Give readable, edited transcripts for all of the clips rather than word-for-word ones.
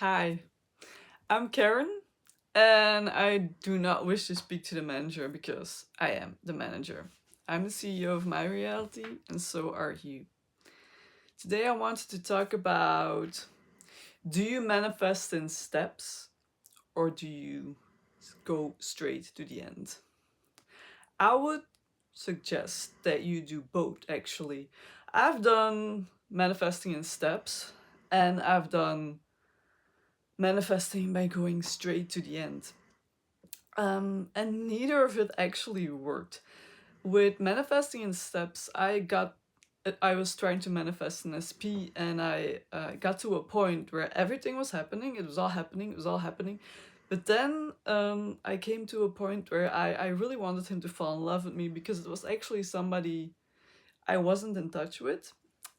Hi, I'm Karen, and I do not wish to speak to the manager because I am the manager. I'm the CEO of my reality, and so are you. Today, I wanted to talk about, do you manifest in steps or do you go straight to the end? I would suggest that you do both, actually. I've done manifesting in steps, and I've done manifesting by going straight to the end. And neither of it actually worked. With manifesting in steps, I was trying to manifest an SP, and I got to a point where everything was happening. It was all happening. It was all happening. But then I came to a point where I really wanted him to fall in love with me because it was actually somebody I wasn't in touch with.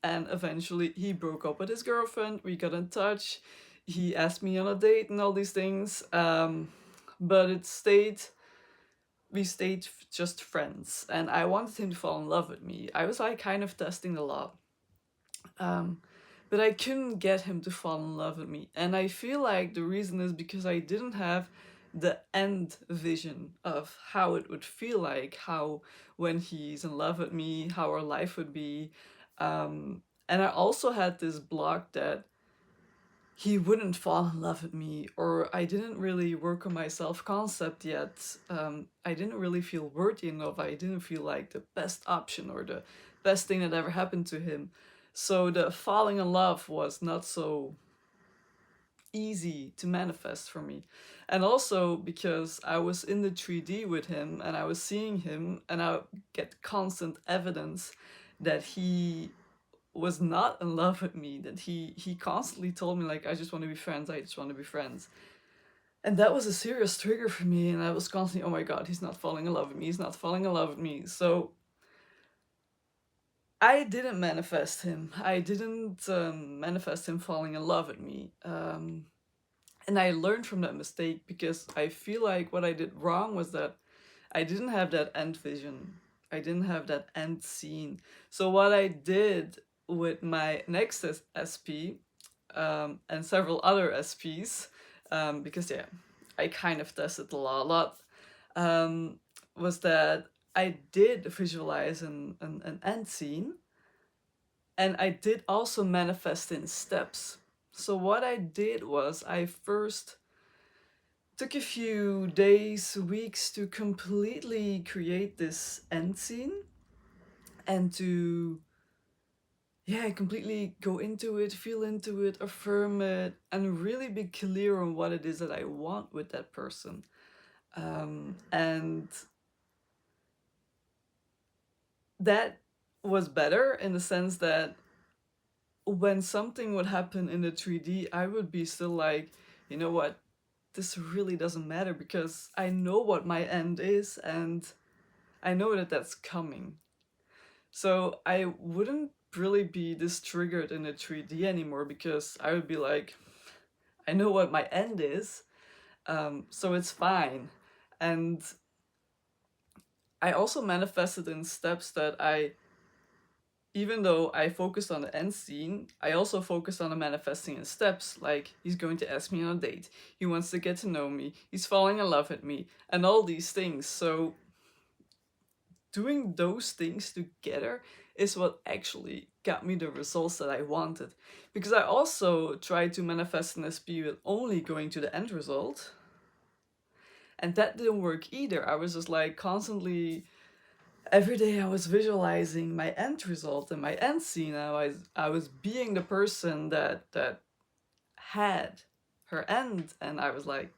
And eventually he broke up with his girlfriend. We got in touch. He asked me on a date and all these things. But we stayed just friends. And I wanted him to fall in love with me. I was like kind of testing the law. Um, but I couldn't get him to fall in love with me. And I feel like the reason is because I didn't have the end vision of how it would feel like, how when he's in love with me, how our life would be. And I also had this block that he wouldn't fall in love with me, or I didn't really work on my self concept yet. I didn't really feel worthy enough. I didn't feel like the best option or the best thing that ever happened to him. So the falling in love was not so easy to manifest for me. And also because I was in the 3D with him and I was seeing him and I get constant evidence that he was not in love with me, that he constantly told me like, I just want to be friends, I just want to be friends. And that was a serious trigger for me, and I was constantly, oh my god, he's not falling in love with me, he's not falling in love with me. So I didn't manifest him. I didn't manifest him falling in love with me. And I learned from that mistake because I feel like what I did wrong was that I didn't have that end vision. I didn't have that end scene. So what I did with my next SP and several other SPs, because yeah, I kind of tested the law a lot, um, was that I did visualize an end scene, and I did also manifest in steps. So what I did was I first took a few days, weeks to completely create this end scene and to completely go into it, feel into it, affirm it, and really be clear on what it is that I want with that person. And that was better in the sense that when something would happen in the 3D, I would be still like, you know what, this really doesn't matter because I know what my end is and I know that that's coming. So I wouldn't really be this triggered in the 3D anymore because I would be like, I know what my end is, so it's fine. And I also manifested in steps that even though I focused on the end scene, I also focused on the manifesting in steps. Like, he's going to ask me on a date, he wants to get to know me, he's falling in love with me, and all these things. So doing those things together is what actually got me the results that I wanted. Because I also tried to manifest an SP with only going to the end result, and that didn't work either. I was just like constantly, every day I was visualizing my end result and my end scene. I was being the person that had her end, and I was like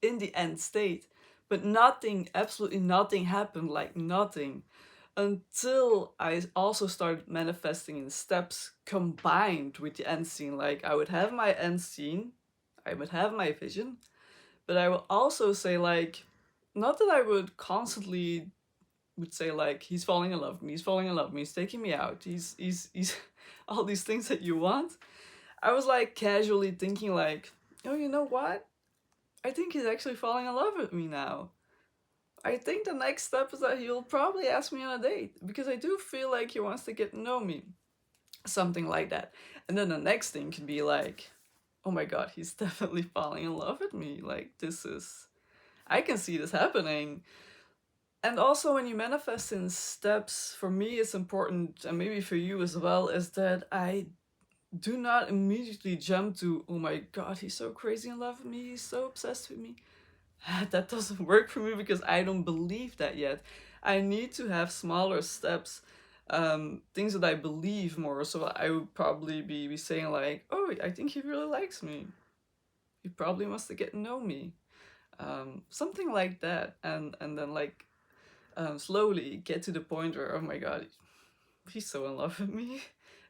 in the end state. But nothing, absolutely nothing happened, like nothing, until I also started manifesting in steps combined with the end scene. Like, I would have my end scene, I would have my vision, but I would also say, like, not that I would constantly would say like, he's falling in love with me, he's falling in love with me, he's taking me out, he's all these things that you want. I was like casually thinking like, oh, you know what? I think he's actually falling in love with me now. I think the next step is that he'll probably ask me on a date because I do feel like he wants to get to know me. Something like that. And then the next thing can be like, oh my god, he's definitely falling in love with me. Like, I can see this happening. And also, when you manifest in steps, for me, it's important, and maybe for you as well, is that I do not immediately jump to, oh my god, he's so crazy in love with me, he's so obsessed with me. That doesn't work for me because I don't believe that yet. I need to have smaller steps, things that I believe more. So I would probably be saying, like, oh, I think he really likes me. He probably wants to get to know me. Something like that. And then, like, slowly get to the point where, oh my god, he's so in love with me.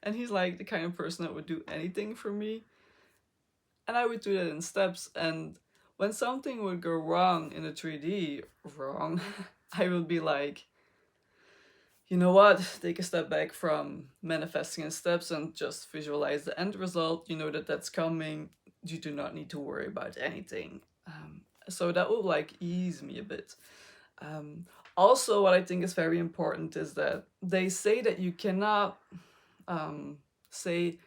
And he's like the kind of person that would do anything for me. And I would do that in steps. And when something would go wrong in a 3D, wrong, I would be like, you know what? Take a step back from manifesting in steps and just visualize the end result. You know that that's coming. You do not need to worry about anything. So that will like ease me a bit. Also, what I think is very important is that they say that you cannot say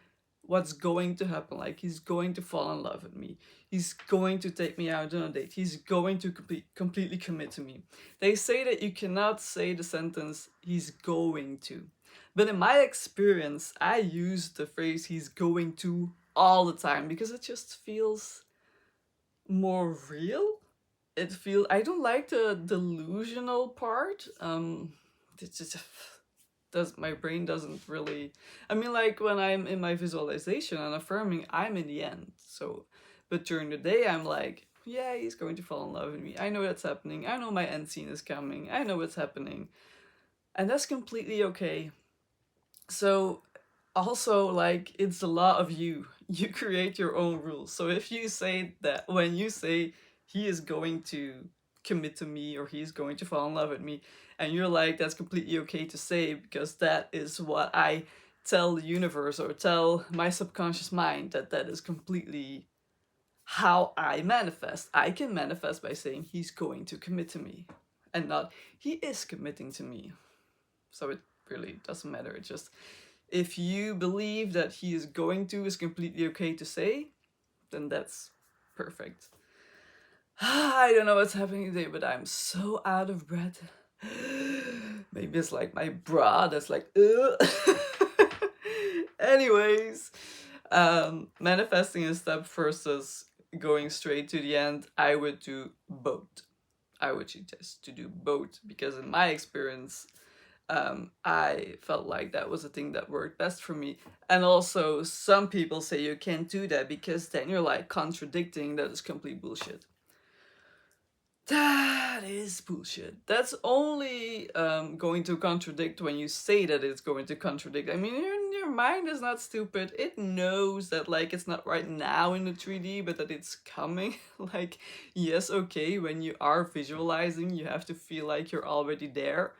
what's going to happen. Like, he's going to fall in love with me. He's going to take me out on a date. He's going to completely commit to me. They say that you cannot say the sentence, he's going to. But in my experience, I use the phrase he's going to all the time because it just feels more real. I don't like the delusional part. It's just my brain doesn't really, I mean, like when I'm in my visualization and affirming, I'm in the end. So, but during the day I'm like, yeah, he's going to fall in love with me. I know that's happening. I know my end scene is coming. I know what's happening. And that's completely okay. So also, like, it's a lot of you. You create your own rules. So if you say that, when you say he is going to commit to me or he's going to fall in love with me, and you're like, that's completely okay to say because that is what I tell the universe or tell my subconscious mind, that is completely how I manifest. I can manifest by saying he's going to commit to me and not he is committing to me. So it really doesn't matter. It's just, if you believe that he is going to is completely okay to say, then that's perfect. I don't know what's happening today, but I'm so out of breath. Maybe it's like my bra that's like, anyways, manifesting a step versus going straight to the end, I would do both. I would suggest to do both because in my experience, I felt like that was a thing that worked best for me. And also, some people say you can't do that because then you're like contradicting. That is complete bullshit. That is bullshit. That's only going to contradict when you say that it's going to contradict. I mean, your mind is not stupid. It knows that, like, it's not right now in the 3D, but that it's coming. Like, yes, okay, when you are visualizing, you have to feel like you're already there.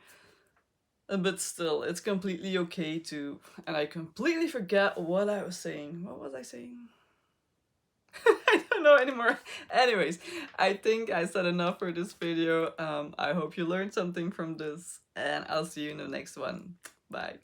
But still, it's completely okay to... And I completely forget what I was saying. What was I saying? I don't know anymore. Anyways, I think I said enough for this video. I hope you learned something from this, and I'll see you in the next one. Bye.